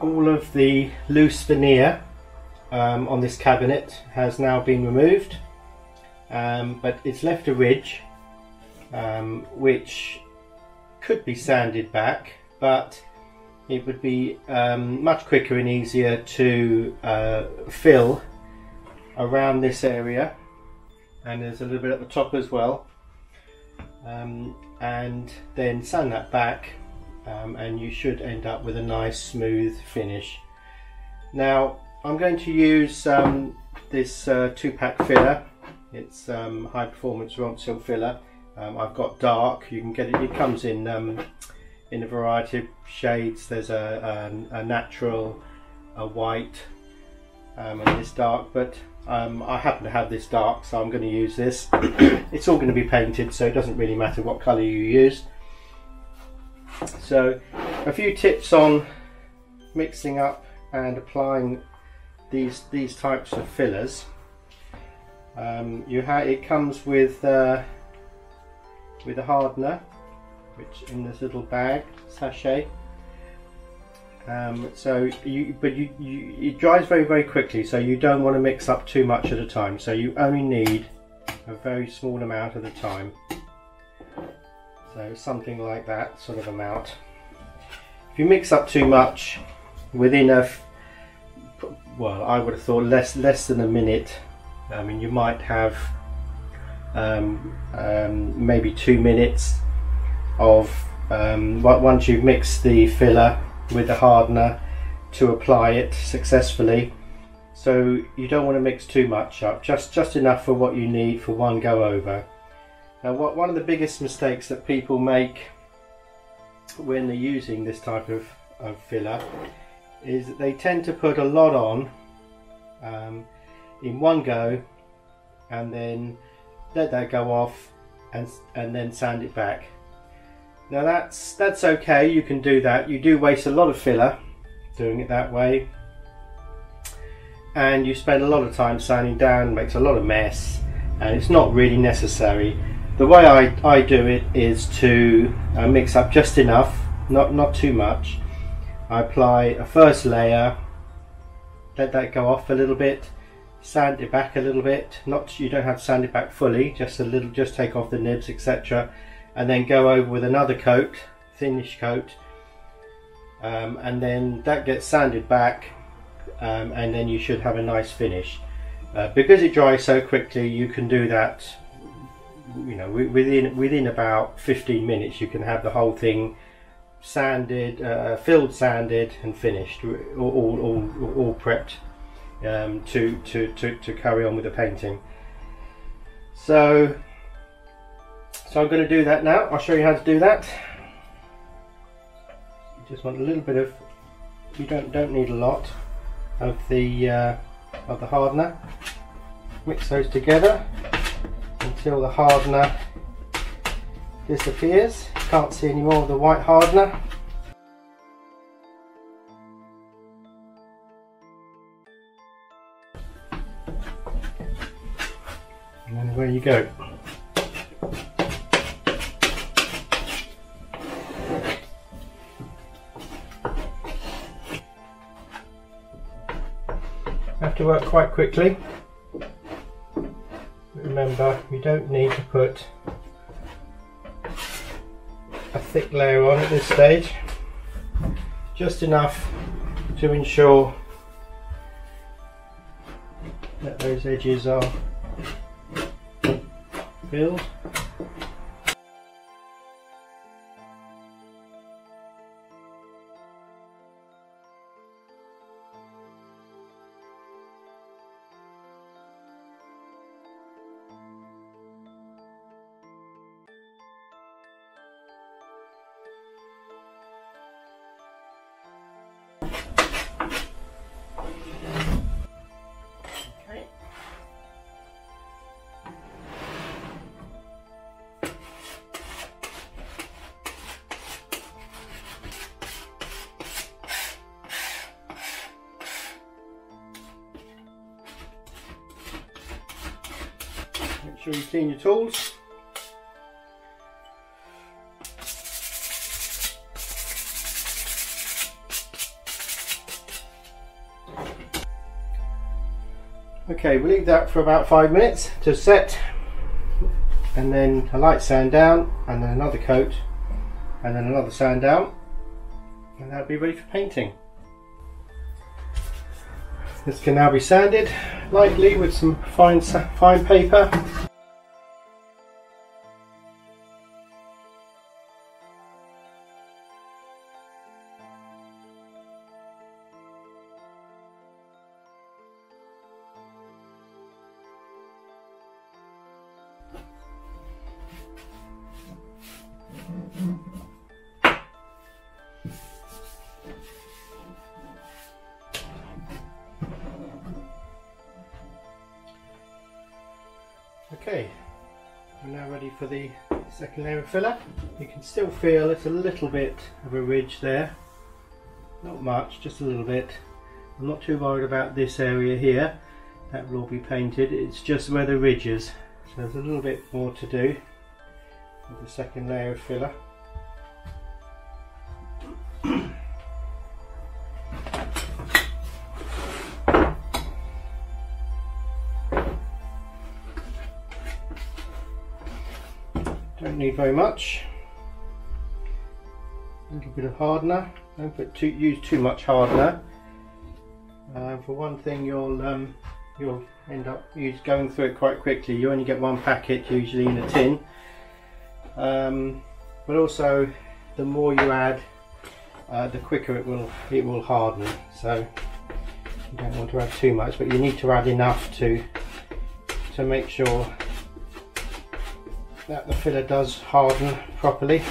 all of the loose veneer on this cabinet has now been removed, but it's left a ridge which could be sanded back, but it would be much quicker and easier to fill around this area, and there's a little bit at the top as well, and then sand that back, and you should end up with a nice smooth finish. Now I'm going to use this 2-pack filler. It's high performance Ronsil filler. I've got dark. You can get it. It comes in a variety of shades. There's a natural, a white, and this dark. But I happen to have this dark, so I'm going to use this. It's all going to be painted, so it doesn't really matter what colour you use. So a few tips on mixing up and applying these types of fillers. It comes with a hardener, which in this little bag sachet. It dries very quickly, so you don't want to mix up too much at a time. So you only need a very small amount at a time. So something like that sort of amount. If you mix up too much within well, I would have thought less than a minute. I mean, you might have maybe 2 minutes of once you've mixed the filler with the hardener to apply it successfully. So you don't want to mix too much up, just enough for what you need for one go over. Now, one of the biggest mistakes that people make when they're using this type of filler is that they tend to put a lot on in one go, and then let that go off and then sand it back. Now that's okay, you can do that. You do waste a lot of filler doing it that way, and you spend a lot of time sanding down, makes a lot of mess, and it's not really necessary. The way I do it is to mix up just enough, not too much. I apply a first layer, let that go off a little bit, sand it back a little bit. You don't have to sand it back fully, just a little, just take off the nibs, etc. And then go over with another coat, thinnish coat, and then that gets sanded back, and then you should have a nice finish. Because it dries so quickly, you can do that, you know, within about 15 minutes. You can have the whole thing sanded, filled, sanded, and finished, all prepped to carry on with the painting. So I'm going to do that now. I'll show you how to do that. You just want a little bit of, you don't need a lot of the hardener. Mix those together until the hardener disappears. Can't see any more of the white hardener. And then away you go. Have to work quite quickly. Remember, you don't need to put a thick layer on at this stage, just enough to ensure that those edges are filled. Make sure you clean your tools. Okay, we'll leave that for about 5 minutes to set, and then a light sand down, and then another coat, and then another sand down, and that'll be ready for painting. This can now be sanded lightly with some fine paper. Okay, we're now ready for the second layer of filler. You can still feel it's a little bit of a ridge there, not much, just a little bit. I'm not too worried about this area here, that will all be painted, it's just where the ridge is. So there's a little bit more to do with the second layer of filler. Don't need very much. A little bit of hardener. Don't use too much hardener. For one thing, you'll end up going through it quite quickly. You only get one packet usually in a tin. But also, the more you add, the quicker it will harden. So you don't want to add too much, but you need to add enough to make sure that the filler does harden properly.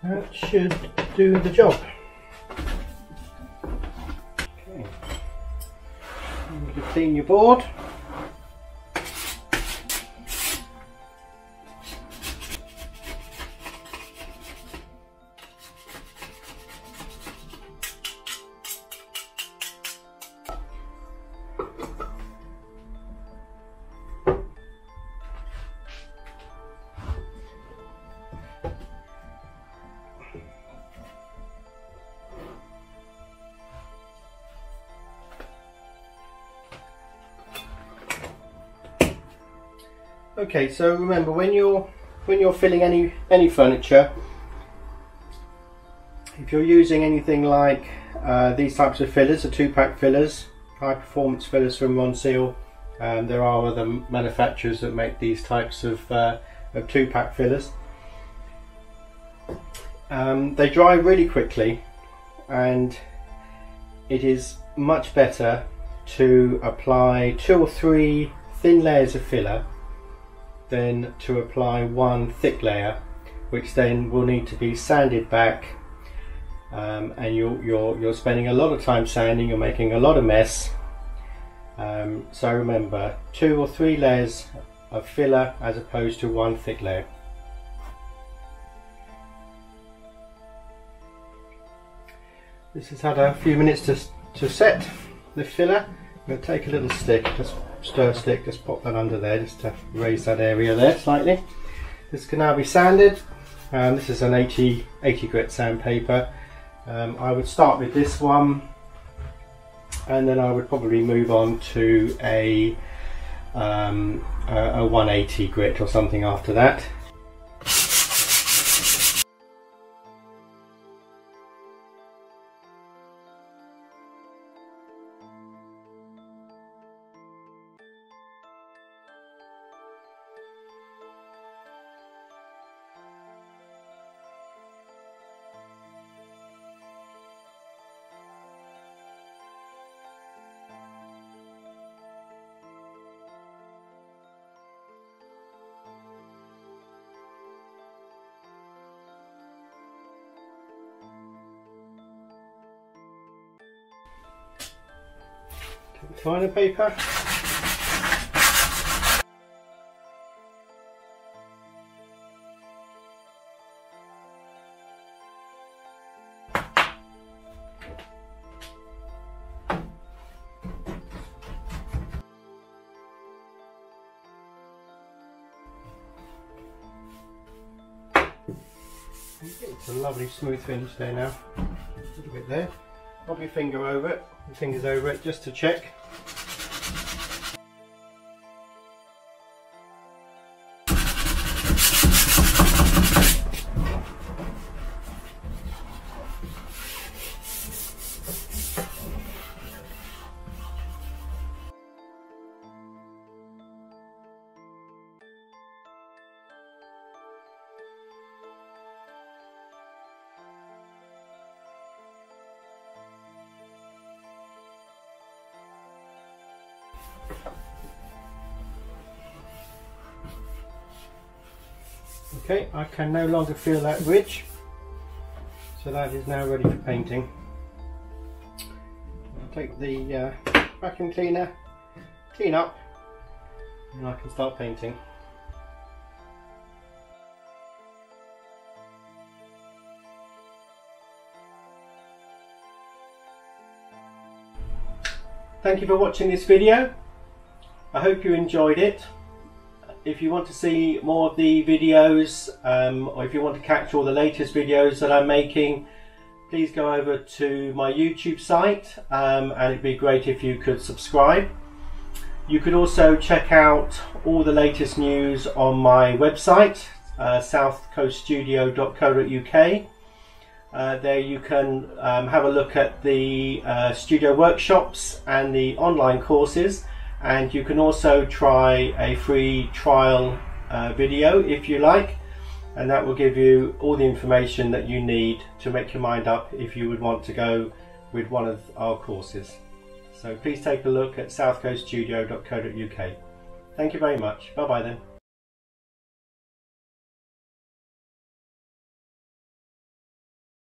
That should do the job. Okay, you need to clean your board. Okay, so remember when you're filling any furniture, if you're using anything like these types of fillers, the 2-pack fillers, high performance fillers from Ronseal, there are other manufacturers that make these types of 2-pack fillers. They dry really quickly, and it is much better to apply 2 or 3 thin layers of filler than to apply 1 thick layer, which then will need to be sanded back, and you're spending a lot of time sanding, you're making a lot of mess. So remember, 2 or 3 layers of filler as opposed to 1 thick layer. This has had a few minutes to set the filler. I'm going to take a little stick, just stir stick, just pop that under there just to raise that area there slightly. This can now be sanded. This is an 80 grit sandpaper. I would start with this one, and then I would probably move on to a 180 grit or something after that. Finer paper. It's a lovely smooth finish there now. A little bit there. Pop your finger over it, your fingers over it, just to check. Okay, I can no longer feel that ridge, so that is now ready for painting. I'll take the vacuum cleaner, clean up, and I can start painting. Thank you for watching this video. I hope you enjoyed it. If you want to see more of the videos, or if you want to catch all the latest videos that I'm making, please go over to my YouTube site, and it'd be great if you could subscribe. You could also check out all the latest news on my website, southcoaststudio.co.uk. There you can have a look at the studio workshops and the online courses. And you can also try a free trial video if you like, and that will give you all the information that you need to make your mind up if you would want to go with one of our courses. So please take a look at southcoaststudio.co.uk. Thank you very much. Bye bye then.